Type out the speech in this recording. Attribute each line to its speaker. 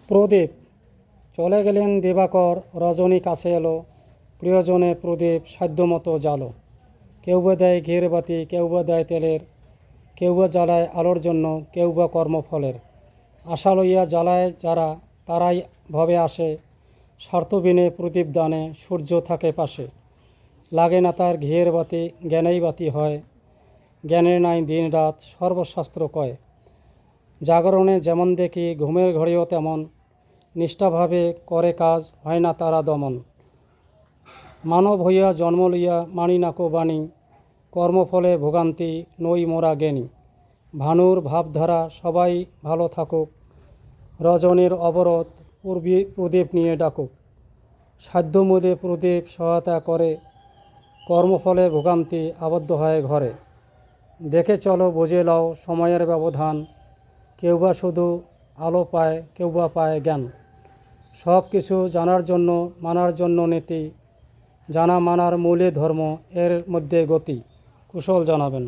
Speaker 1: প্রদীপ। চলে গেলেন দিবাকর, রজনী কাছে এলো, প্রিয়জনে প্রদীপ সাধ্যমতো জ্বালো। কেউ বা দেয় ঘিয়ের বাতি, কেউ বা দেয় তেলের, কেউ বা জ্বালায় আলোর জন্য, কেউ বা কর্মফলের। আশা লইয়া জ্বালায় যারা, তারাই ভবে আসে, স্বার্থবিনে প্রদীপ দানে সূর্য থাকে পাশে। লাগে না তার ঘিয়ের বাতি, জ্ঞানেই বাতি হয়, জ্ঞানের নাই দিন রাত সর্বশাস্ত্র কয়। জাগরণে যেমন দেখি, ঘুমের ঘড়িও তেমন, নিষ্ঠাভাবে করে কাজ, হয় না তারা দমন। মানব হইয়া জন্ম লইয়া মানি নাকো বাণী, কর্মফলে ভোগান্তি নই মোরা জ্ঞানী। ভানুর ভাবধারা সবাই ভালো থাকুক, রজনীর অবরোধ প্রদীপ নিয়ে ডাকুক। সাধ্যমূলে প্রদীপ সহায়তা করে, কর্মফলে ভোগান্তি আবদ্ধ হয় ঘরে। দেখে চলো বুঝে লও সময়ের ব্যবধান, কেউ বা শুধু আলো পায়, কেউ বা পায় জ্ঞান। সব কিছু জানার জন্য মানার জন্য নীতি, জানা মানার মূলে ধর্ম, এর মধ্যে গতি। কুশল জানাবেন।